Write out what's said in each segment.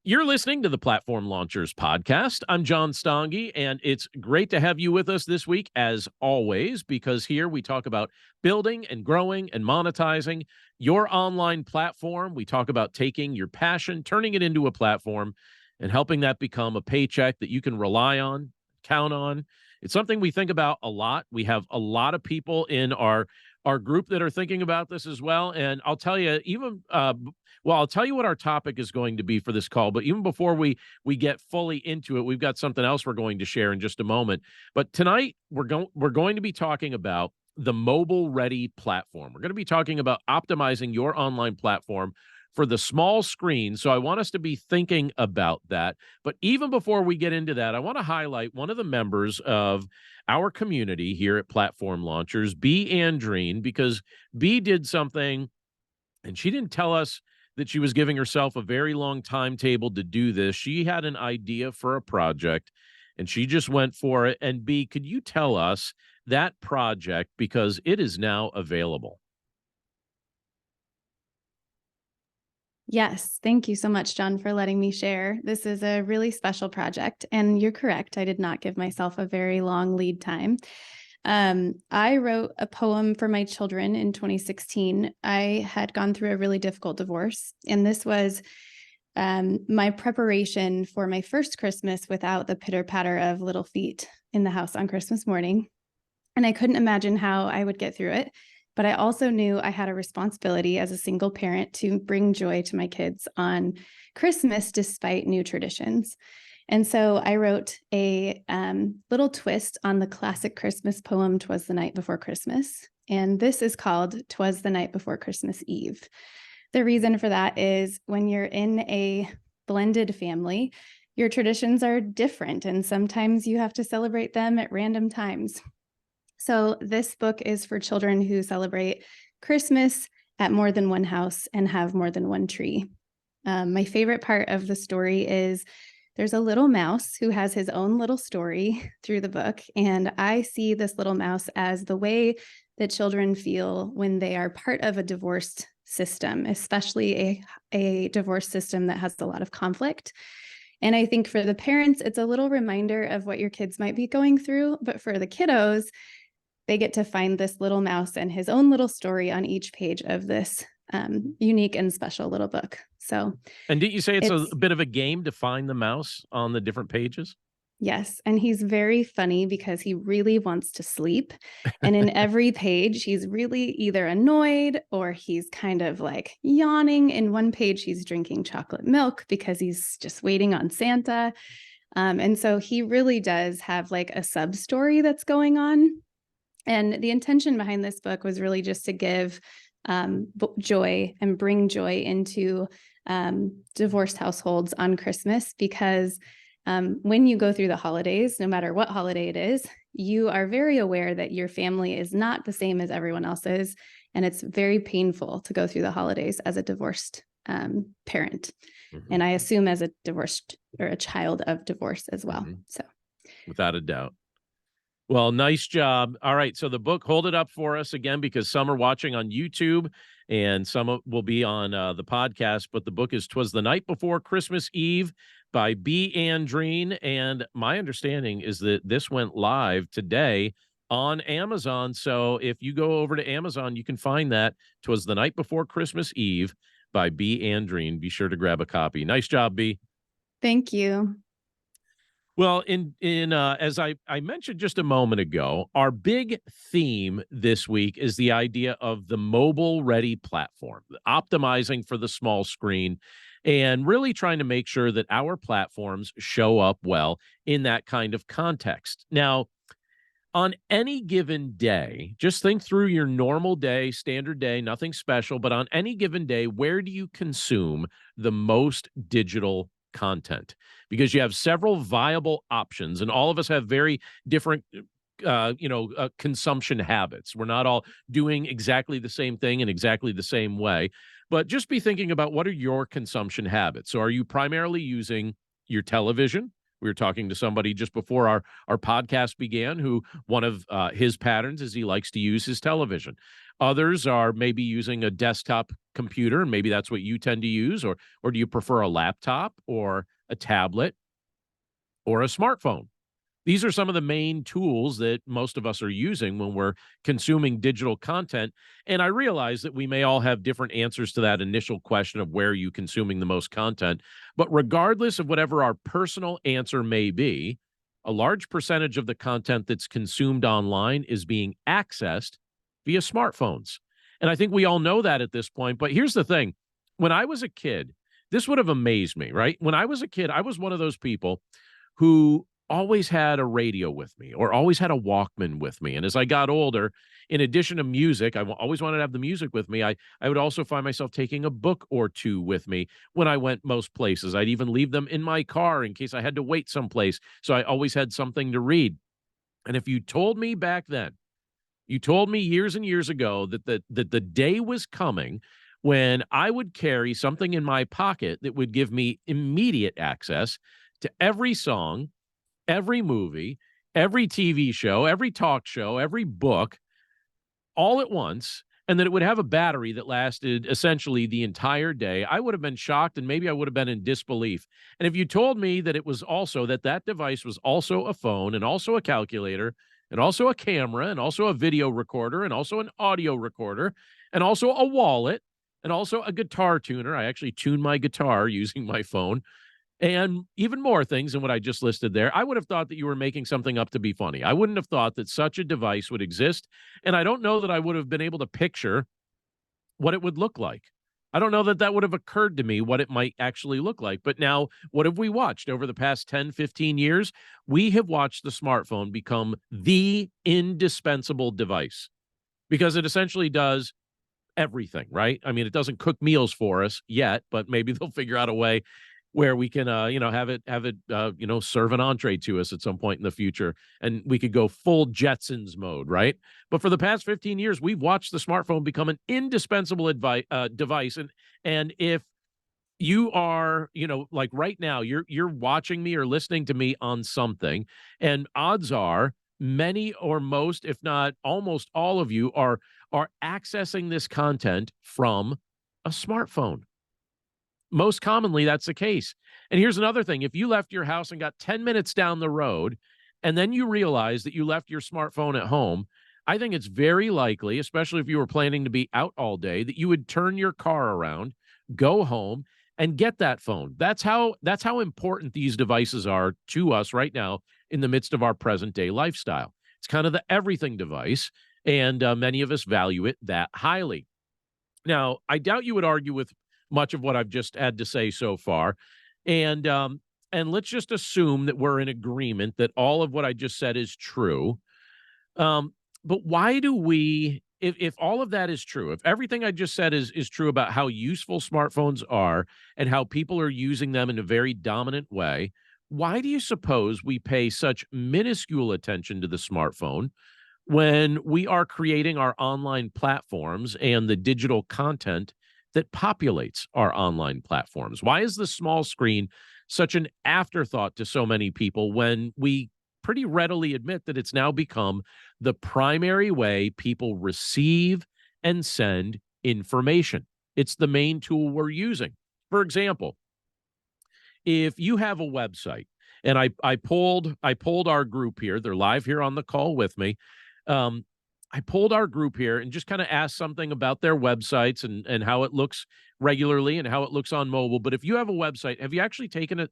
You're listening to the Platform Launchers podcast. I'm John Stange, and it's great to have you with us this week, as always, because here we talk about building and growing and monetizing your online platform. We talk about taking your passion, turning it into a platform, and helping that become a paycheck that you can rely on, count on. It's something we think about a lot. We have a lot of people in our group that are thinking about this as well. And I'll tell you, I'll tell you what our topic is going to be for this call. But even before we get fully into it, we've got something else we're going to share in just a moment. But tonight we're going to be talking about the mobile ready platform. We're going to be talking about optimizing your online platform for the small screen. So I want us to be thinking about that. But even before we get into that, I want to highlight one of the members of our community here at Platform Launchers, B. Andreen, because B did something, and she didn't tell us that she was giving herself a very long timetable to do this. She had an idea for a project, and she just went for it. And B, could you tell us that project, because it is now available? Yes, thank you so much, John, for letting me share. This is a really special project, and you're correct. I did not give myself a very long lead time. I wrote a poem for my children in 2016. I had gone through a really difficult divorce, and this was my preparation for my first Christmas without the pitter-patter of little feet in the house on Christmas morning. And I couldn't imagine how I would get through it. But I also knew I had a responsibility as a single parent to bring joy to my kids on Christmas despite new traditions. And so I wrote a little twist on the classic Christmas poem, "'Twas the Night Before Christmas." And this is called "'Twas the Night Before Christmas Eve." The reason for that is when you're in a blended family, your traditions are different, and sometimes you have to celebrate them at random times. So this book is for children who celebrate Christmas at more than one house and have more than one tree. My favorite part of the story is there's a little mouse who has his own little story through the book. And I see this little mouse as the way that children feel when they are part of a divorced system, especially a divorce system that has a lot of conflict. And I think for the parents, it's a little reminder of what your kids might be going through. But for the kiddos, they get to find this little mouse and his own little story on each page of this unique and special little book. So, And didn't you say it's a bit of a game to find the mouse on the different pages? Yes, and he's very funny because he really wants to sleep. And in every page, he's really either annoyed or he's kind of like yawning. In one page, he's drinking chocolate milk because he's just waiting on Santa. And so he really does have like a sub story that's going on. And the intention behind this book was really just to give joy and bring joy into divorced households on Christmas, because when you go through the holidays, no matter what holiday it is, you are very aware that your family is not the same as everyone else's. And it's very painful to go through the holidays as a divorced parent. Mm-hmm. And I assume as a divorced or a child of divorce as well. Mm-hmm. So, without a doubt. Well, nice job. All right. So the book, hold it up for us again, because some are watching on YouTube and some will be on the podcast. But the book is "'Twas the Night Before Christmas Eve" by B. Andreen. And my understanding is that this went live today on Amazon. So if you go over to Amazon, you can find that "'Twas the Night Before Christmas Eve" by B. Andreen. Be sure to grab a copy. Nice job, B. Thank you. Well, as I mentioned just a moment ago, our big theme this week is the idea of the mobile-ready platform, optimizing for the small screen, and really trying to make sure that our platforms show up well in that kind of context. Now, on any given day, just think through your normal day, standard day, nothing special, but on any given day, where do you consume the most digital content? Because you have several viable options, and all of us have very different consumption habits. We're not all doing exactly the same thing in exactly the same way, but just be thinking about, what are your consumption habits? So are you primarily using your television? We were talking to somebody just before our podcast began who one of his patterns is he likes to use his television. Others are maybe using a desktop computer, and maybe that's what you tend to use, or do you prefer a laptop or a tablet or a smartphone? These are some of the main tools that most of us are using when we're consuming digital content. And I realize that we may all have different answers to that initial question of where are you consuming the most content. But regardless of whatever our personal answer may be, a large percentage of the content that's consumed online is being accessed via smartphones. And I think we all know that at this point. But here's the thing: when I was a kid, this would have amazed me, right? When I was a kid, I was one of those people who always had a radio with me or always had a Walkman with me. And as I got older, in addition to music, always wanted to have the music with me. I would also find myself taking a book or two with me when I went most places. I'd even leave them in my car in case I had to wait someplace. So I always had something to read. And if you told me back then, you told me years and years ago that the day was coming when I would carry something in my pocket that would give me immediate access to every song, every movie, every TV show, every talk show, every book, all at once, and that it would have a battery that lasted essentially the entire day, I would have been shocked, and maybe I would have been in disbelief. And if you told me that it was also that device was also a phone and also a calculator and also a camera and also a video recorder and also an audio recorder and also a wallet and also a guitar tuner — I actually tune my guitar using my phone — and even more things than what I just listed there, I would have thought that you were making something up to be funny. I wouldn't have thought that such a device would exist. And I don't know that I would have been able to picture what it would look like. I don't know that that would have occurred to me what it might actually look like. But now, what have we watched over the past 10, 15 years? We have watched the smartphone become the indispensable device because it essentially does everything, right? I mean, it doesn't cook meals for us yet, but maybe they'll figure out a way where we can, serve an entree to us at some point in the future, and we could go full Jetsons mode, right? But for the past 15 years, we've watched the smartphone become an indispensable device, and if you are, like right now, you're watching me or listening to me on something, and odds are many or most, if not almost all of you, are accessing this content from a smartphone. Most commonly, that's the case. And here's another thing: if you left your house and got 10 minutes down the road, and then you realize that you left your smartphone at home, I think it's very likely, especially if you were planning to be out all day, that you would turn your car around, go home, and get that phone. That's how important these devices are to us right now in the midst of our present day lifestyle. It's kind of the everything device, and many of us value it that highly. Now, I doubt you would argue with much of what I've just had to say so far. And let's just assume that we're in agreement that all of what I just said is true. But why do we, if all of that is true, if everything I just said is true about how useful smartphones are and how people are using them in a very dominant way, why do you suppose we pay such minuscule attention to the smartphone when we are creating our online platforms and the digital content that populates our online platforms? Why is the small screen such an afterthought to so many people when we pretty readily admit that it's now become the primary way people receive and send information? It's the main tool we're using. For example, if you have a website, and I polled our group here, they're live here on the call with me. I pulled our group here and just kind of asked something about their websites and how it looks regularly and how it looks on mobile. But if you have a website, have you actually taken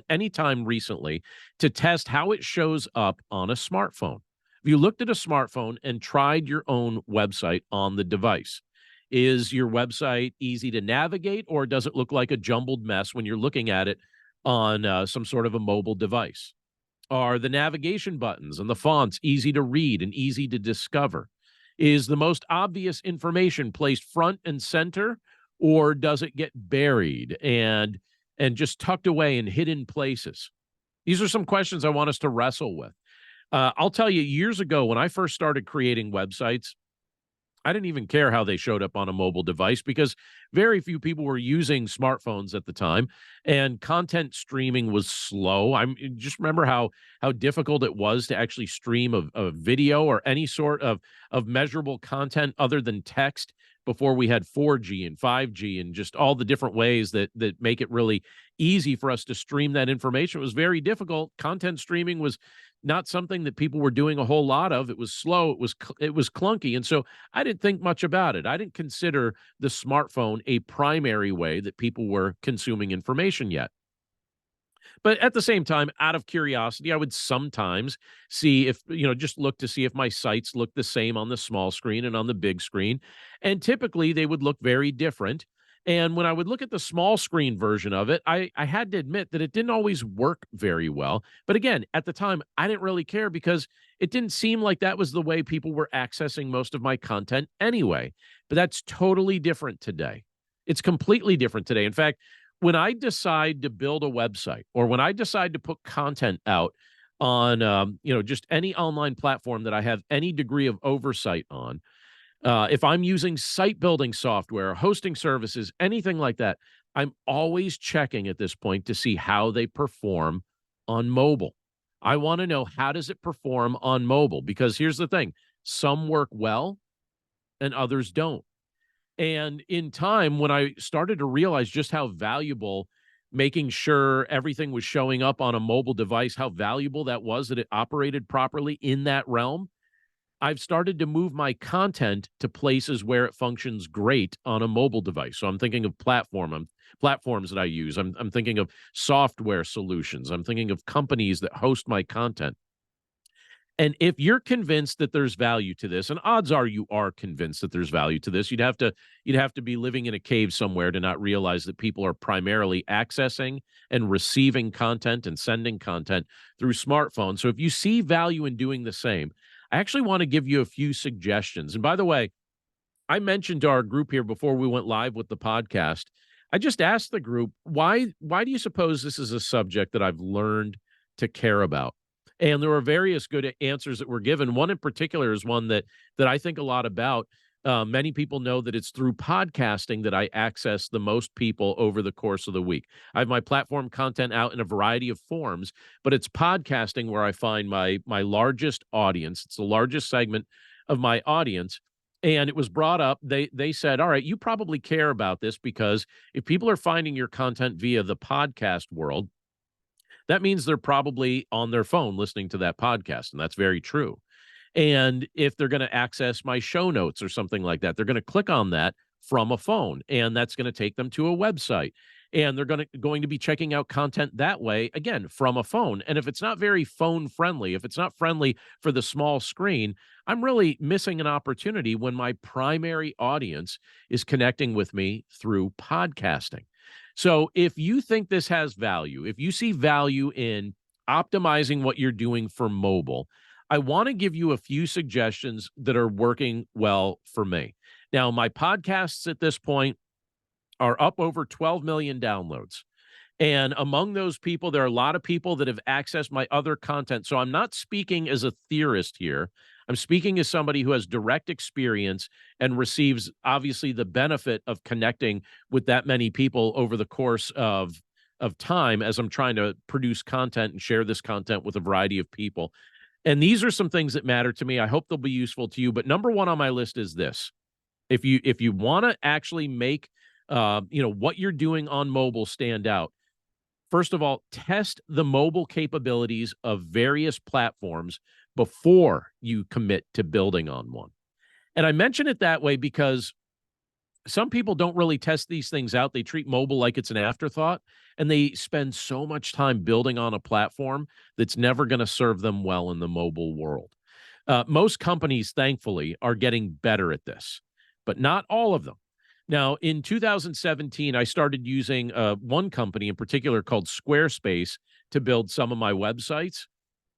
any time recently to test how it shows up on a smartphone? Have you looked at a smartphone and tried your own website on the device? Is your website easy to navigate, or does it look like a jumbled mess when you're looking at it on some sort of a mobile device? Are the navigation buttons and the fonts easy to read and easy to discover? Is the most obvious information placed front and center, or does it get buried and just tucked away in hidden places? These are some questions I want us to wrestle with. I'll tell you, years ago when I first started creating websites, I didn't even care how they showed up on a mobile device because very few people were using smartphones at the time, and content streaming was slow. I'm just remember how difficult it was to actually stream a video or any sort of measurable content other than text before we had 4G and 5G and just all the different ways that make it really easy for us to stream that information. It was very difficult. Content streaming was not something that people were doing a whole lot of. It was slow. It was clunky, and so I didn't think much about it. I didn't consider the smartphone a primary way that people were consuming information yet. But at the same time, out of curiosity, I would sometimes see if, just look to see if my sites look the same on the small screen and on the big screen. And typically they would look very different. And when I would look at the small screen version of it, I had to admit that it didn't always work very well. But again, at the time, I didn't really care because it didn't seem like that was the way people were accessing most of my content anyway. But that's totally different today. It's completely different today. In fact, when I decide to build a website or when I decide to put content out on, just any online platform that I have any degree of oversight on, if I'm using site building software, hosting services, anything like that, I'm always checking at this point to see how they perform on mobile. I want to know, how does it perform on mobile? Because here's the thing, some work well and others don't. And in time, when I started to realize just how valuable making sure everything was showing up on a mobile device, how valuable that was, that it operated properly in that realm, I've started to move my content to places where it functions great on a mobile device. So I'm thinking of platforms that I use. I'm thinking of software solutions. I'm thinking of companies that host my content. And if you're convinced that there's value to this, and odds are you are convinced that there's value to this, you'd have to be living in a cave somewhere to not realize that people are primarily accessing and receiving content and sending content through smartphones. So if you see value in doing the same, I actually want to give you a few suggestions. And by the way, I mentioned to our group here before we went live with the podcast, I just asked the group, why do you suppose this is a subject that I've learned to care about? And there were various good answers that were given. One in particular is one that I think a lot about. Many people know that it's through podcasting that I access the most people over the course of the week. I have my platform content out in a variety of forms, but it's podcasting where I find my largest audience. It's the largest segment of my audience. And it was brought up. They said, all right, you probably care about this because if people are finding your content via the podcast world, that means they're probably on their phone listening to that podcast. And that's very true. And if they're going to access my show notes or something like that, they're going to click on that from a phone, and that's going to take them to a website. And they're going to be checking out content that way, again, from a phone. And if it's not very phone friendly, if it's not friendly for the small screen, I'm really missing an opportunity when my primary audience is connecting with me through podcasting. So if you think this has value, if you see value in optimizing what you're doing for mobile, I want to give you a few suggestions that are working well for me. Now, my podcasts at this point are up over 12 million downloads. And among those people, there are a lot of people that have accessed my other content. So I'm not speaking as a theorist here. I'm speaking as somebody who has direct experience and receives, obviously, the benefit of connecting with that many people over the course of time as I'm trying to produce content and share this content with a variety of people. And these are some things that matter to me. I hope they'll be useful to you. But number one on my list is this. If you want to actually make what you're doing on mobile stand out, first of all, test the mobile capabilities of various platforms before you commit to building on one. And I mention it that way because some people don't really test these things out. They treat mobile like it's an afterthought, and they spend so much time building on a platform that's never going to serve them well in the mobile world. Most companies, thankfully, are getting better at this, but not all of them. Now, in 2017, I started using one company in particular called Squarespace to build some of my websites.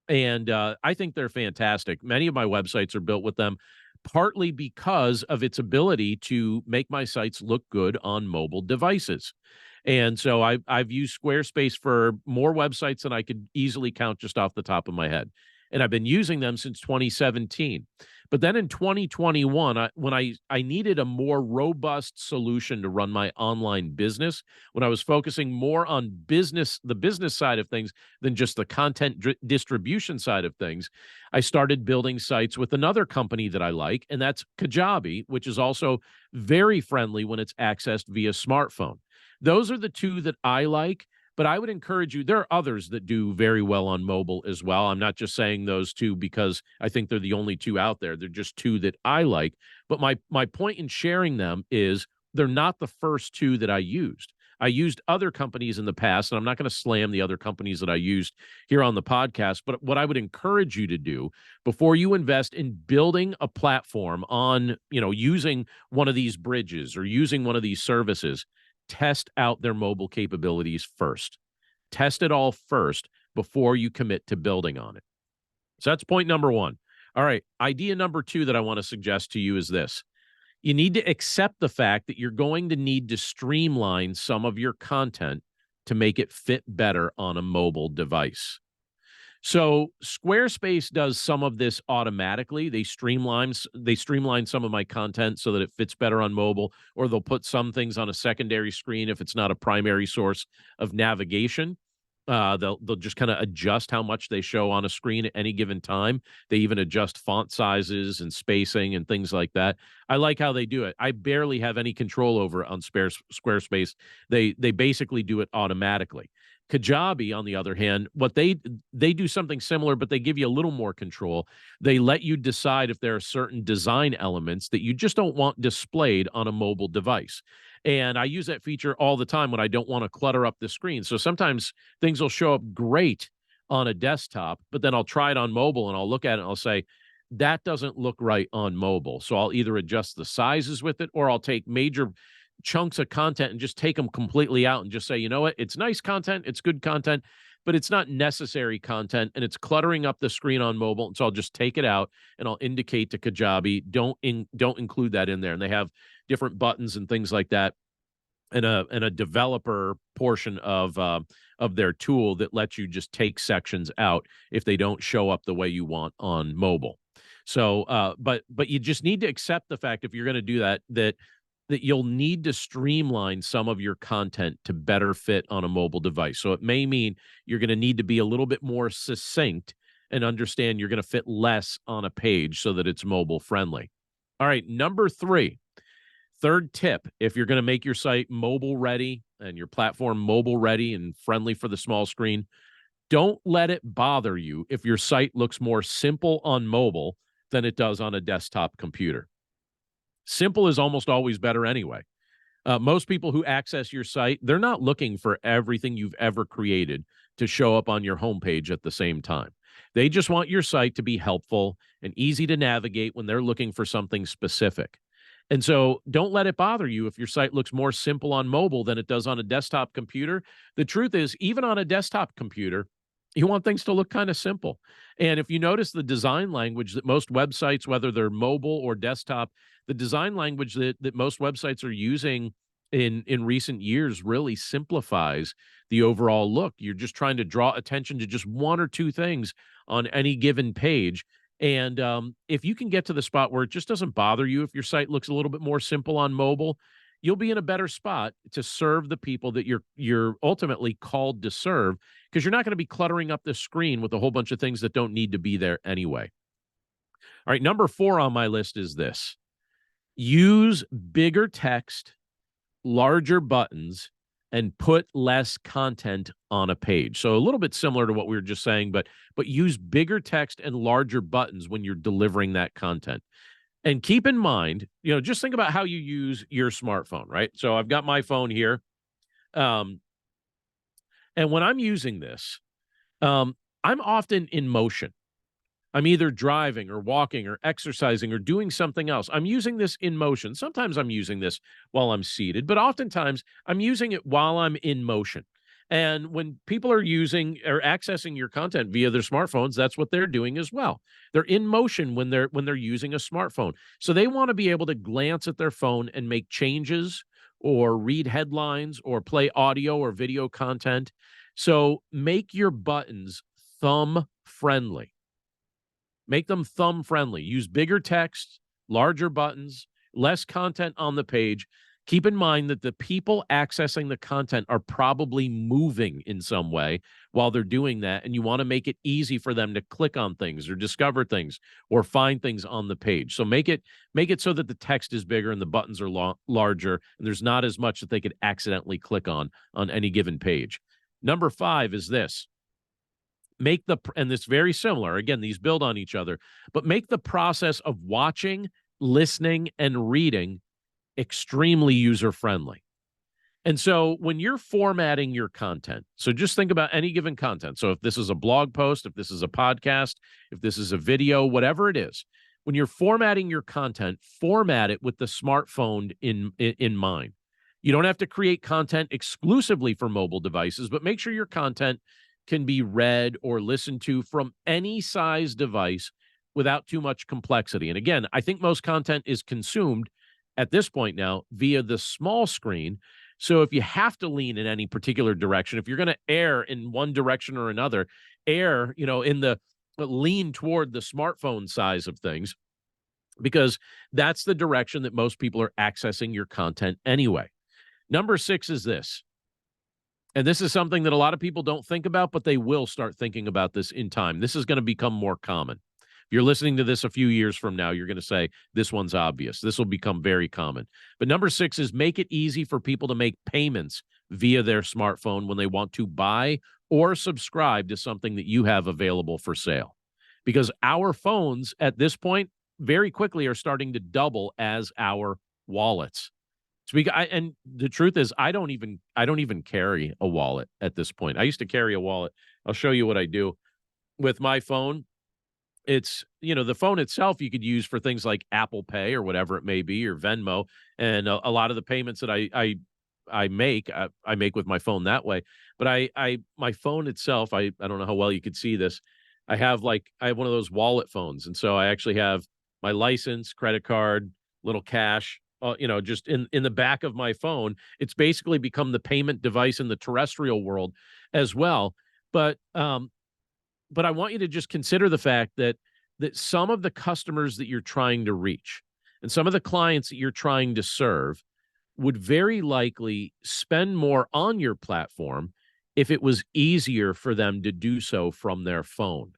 And I think they're fantastic. Many of my websites are built with them, partly because of its ability to make my sites look good on mobile devices. And so I've used Squarespace for more websites than I could easily count just off the top of my head. And I've been using them since 2017. But then in 2021, when I needed a more robust solution to run my online business, when I was focusing more on the business side of things than just the content distribution side of things, I started building sites with another company that I like, and that's Kajabi, which is also very friendly when it's accessed via smartphone. Those are the two that I like. But I would encourage you, there are others that do very well on mobile as well. I'm not just saying those two because I think they're the only two out there. They're just two that I like. But my point in sharing them is they're not the first two that I used. I used other companies in the past, and I'm not going to slam the other companies that I used here on the podcast. But what I would encourage you to do before you invest in building a platform on, using one of these bridges or using one of these services, test out their mobile capabilities first. Test it all first before you commit to building on it. So that's point number one. All right. Idea number two that I want to suggest to you is this. You need to accept the fact that you're going to need to streamline some of your content to make it fit better on a mobile device. So Squarespace does some of this automatically. They streamline some of my content so that it fits better on mobile, or they'll put some things on a secondary screen if it's not a primary source of navigation. They'll just kind of adjust how much they show on a screen at any given time. They even adjust font sizes and spacing and things like that. I like how they do it. I barely have any control over it on Squarespace. They basically do it automatically. Kajabi, on the other hand, what they do something similar, but they give you a little more control. They let you decide if there are certain design elements that you just don't want displayed on a mobile device. And I use that feature all the time when I don't want to clutter up the screen. So sometimes things will show up great on a desktop, but then I'll try it on mobile and I'll look at it and I'll say, that doesn't look right on mobile. So I'll either adjust the sizes with it, or I'll take major chunks of content and just take them completely out and just say, you know what, it's nice content, it's good content, but it's not necessary content and it's cluttering up the screen on mobile. And so I'll just take it out and I'll indicate to Kajabi, don't include that in there. And they have different buttons and things like that, and a developer portion of their tool that lets you just take sections out if they don't show up the way you want on mobile. So, but you just need to accept the fact, if you're going to do that you'll need to streamline some of your content to better fit on a mobile device. So it may mean you're going to need to be a little bit more succinct and understand you're going to fit less on a page so that it's mobile friendly. All right, number three. Third tip, if you're going to make your site mobile ready and your platform mobile ready and friendly for the small screen, don't let it bother you if your site looks more simple on mobile than it does on a desktop computer. Simple is almost always better anyway. Most people who access your site, they're not looking for everything you've ever created to show up on your homepage at the same time. They just want your site to be helpful and easy to navigate when they're looking for something specific. And so don't let it bother you if your site looks more simple on mobile than it does on a desktop computer. The truth is, even on a desktop computer, you want things to look kind of simple. And if you notice the design language that most websites, whether they're mobile or desktop, the design language that most websites are using in recent years really simplifies the overall look. You're just trying to draw attention to just one or two things on any given page. And if you can get to the spot where it just doesn't bother you if your site looks a little bit more simple on mobile, you'll be in a better spot to serve the people that you're ultimately called to serve, because you're not going to be cluttering up the screen with a whole bunch of things that don't need to be there anyway. All right, number 4 on my list is this. Use bigger text, larger buttons, and put less content on a page. So a little bit similar to what we were just saying, but use bigger text and larger buttons when you're delivering that content. And keep in mind, just think about how you use your smartphone, right? So I've got my phone here. And when I'm using this, I'm often in motion. I'm either driving or walking or exercising or doing something else. I'm using this in motion. Sometimes I'm using this while I'm seated, but oftentimes I'm using it while I'm in motion. And when people are using or accessing your content via their smartphones, that's what they're doing as well. They're in motion when they're using a smartphone. So they want to be able to glance at their phone and make changes or read headlines or play audio or video content. So make your buttons thumb friendly. Make them thumb friendly. Use bigger text, larger buttons, less content on the page. Keep in mind that the people accessing the content are probably moving in some way while they're doing that, and you want to make it easy for them to click on things or discover things or find things on the page. So make it so that the text is bigger and the buttons are larger, and there's not as much that they could accidentally click on any given page. Number 5 is this. And it's very similar. Again, these build on each other, but make the process of watching, listening, and reading extremely user-friendly. And so when you're formatting your content, so just think about any given content. So if this is a blog post, if this is a podcast, if this is a video, whatever it is, when you're formatting your content, format it with the smartphone in mind. You don't have to create content exclusively for mobile devices, but make sure your content can be read or listened to from any size device without too much complexity. And again, I think most content is consumed at this point now via the small screen. So if you have to lean in any particular direction, if you're going to err in one direction or another, in the lean toward the smartphone size of things, because that's the direction that most people are accessing your content anyway. Number 6 is this. And this is something that a lot of people don't think about, but they will start thinking about this in time. This is going to become more common. If you're listening to this a few years from now, you're going to say, this one's obvious. This will become very common. But number 6 is make it easy for people to make payments via their smartphone when they want to buy or subscribe to something that you have available for sale. Because our phones at this point very quickly are starting to double as our wallets. And the truth is, I don't even carry a wallet at this point. I used to carry a wallet. I'll show you what I do with my phone. It's, the phone itself you could use for things like Apple Pay or whatever it may be, or Venmo. And a lot of the payments that I make with my phone that way. But my phone itself, I don't know how well you could see this. I have one of those wallet phones. And so I actually have my license, credit card, little cash, just in the back of my phone. It's basically become the payment device in the terrestrial world as well. But I want you to just consider the fact that some of the customers that you're trying to reach and some of the clients that you're trying to serve would very likely spend more on your platform if it was easier for them to do so from their phone.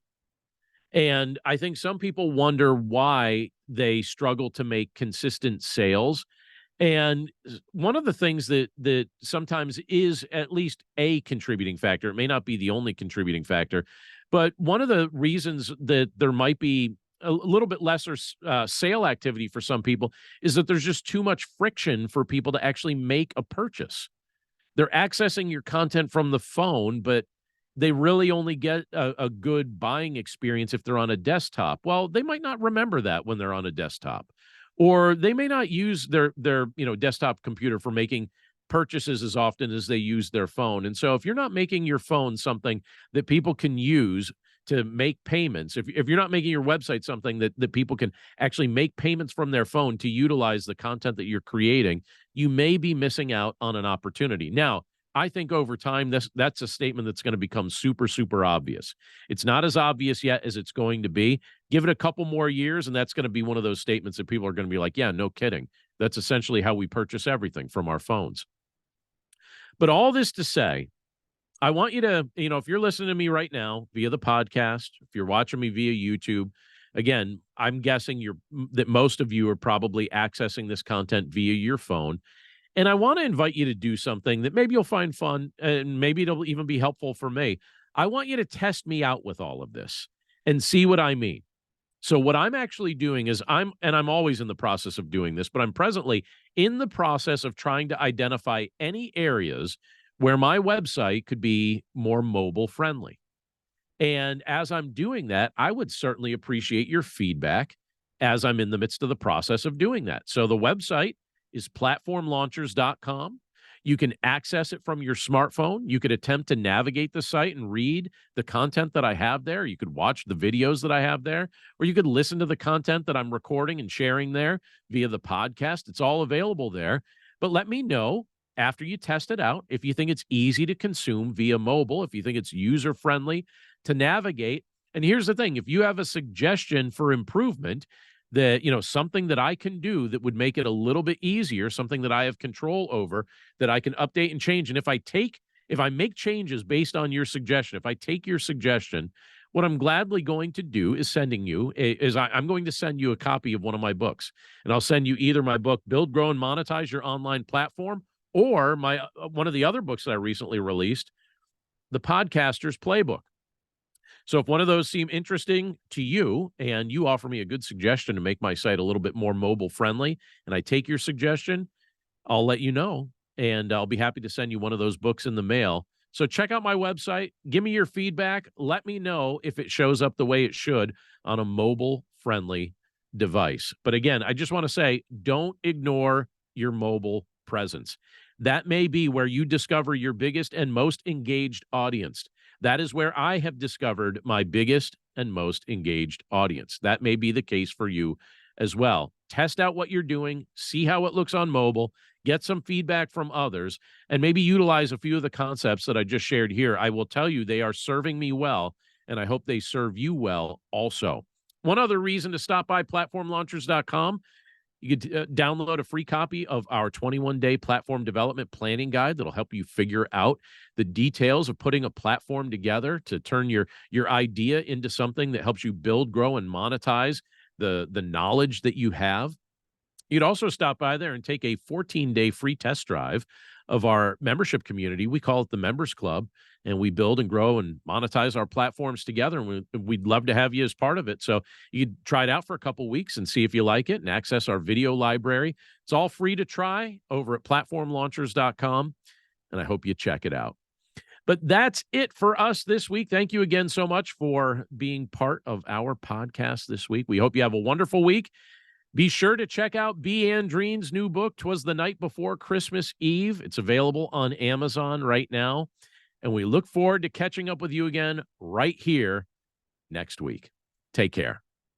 And I think some people wonder why they struggle to make consistent sales. And one of the things that sometimes is at least a contributing factor, it may not be the only contributing factor, but one of the reasons that there might be a little bit lesser sale activity for some people is that there's just too much friction for people to actually make a purchase. They're accessing your content from the phone, but they really only get a good buying experience if they're on a desktop. Well, they might not remember that when they're on a desktop, or they may not use their desktop computer for making purchases as often as they use their phone. And so if you're not making your phone something that people can use to make payments, if you're not making your website something that people can actually make payments from their phone to utilize the content that you're creating, you may be missing out on an opportunity. Now, I think over time, that's a statement that's going to become super, super obvious. It's not as obvious yet as it's going to be. Give it a couple more years, and that's going to be one of those statements that people are going to be like, yeah, no kidding. That's essentially how we purchase everything, from our phones. But all this to say, I want you to, if you're listening to me right now via the podcast, if you're watching me via YouTube, again, I'm guessing that most of you are probably accessing this content via your phone. And I want to invite you to do something that maybe you'll find fun, and maybe it'll even be helpful for me. I want you to test me out with all of this and see what I mean. So what I'm actually doing is I'm always in the process of doing this, but I'm presently in the process of trying to identify any areas where my website could be more mobile friendly. And as I'm doing that, I would certainly appreciate your feedback as I'm in the midst of the process of doing that. So the website is platformlaunchers.com. You can access it from your smartphone. You could attempt to navigate the site and read the content that I have there. You could watch the videos that I have there, or you could listen to the content that I'm recording and sharing there via the podcast. It's all available there. But let me know after you test it out if you think it's easy to consume via mobile, if you think it's user-friendly to navigate, And here's the thing, if you have a suggestion for improvement that, something that I can do that would make it a little bit easier, something that I have control over, that I can update and change. And if I make changes based on your suggestion, if I take your suggestion, what I'm gladly going to do is I'm going to send you a copy of one of my books, and I'll send you either my book, Build, Grow, and Monetize Your Online Platform, or my one of the other books that I recently released, The Podcaster's Playbook. So if one of those seem interesting to you and you offer me a good suggestion to make my site a little bit more mobile friendly, and I take your suggestion, I'll let you know, and I'll be happy to send you one of those books in the mail. So check out my website, give me your feedback, let me know if it shows up the way it should on a mobile-friendly device. But again, I just want to say, don't ignore your mobile presence. That may be where you discover your biggest and most engaged audience. That is where I have discovered my biggest and most engaged audience. That may be the case for you as well. Test out what you're doing, see how it looks on mobile, get some feedback from others, and maybe utilize a few of the concepts that I just shared here. I will tell you they are serving me well, and I hope they serve you well also. One other reason to stop by platformlaunchers.com, you could download a free copy of our 21-day platform development planning guide that'll help you figure out the details of putting a platform together to turn your idea into something that helps you build, grow, and monetize the knowledge that you have. You'd also stop by there and take a 14-day free test drive of our membership community. We call it the Members Club, and we build and grow and monetize our platforms together, and we'd love to have you as part of it. So you could try it out for a couple weeks and see if you like it and access our video library. It's all free to try over at platformlaunchers.com, and I hope you check it out. But that's it for us this week. Thank you again so much for being part of our podcast this week. We hope you have a wonderful week. Be sure to check out B. Andreen's new book, 'Twas the Night Before Christmas Eve. It's available on Amazon right now. And we look forward to catching up with you again right here next week. Take care.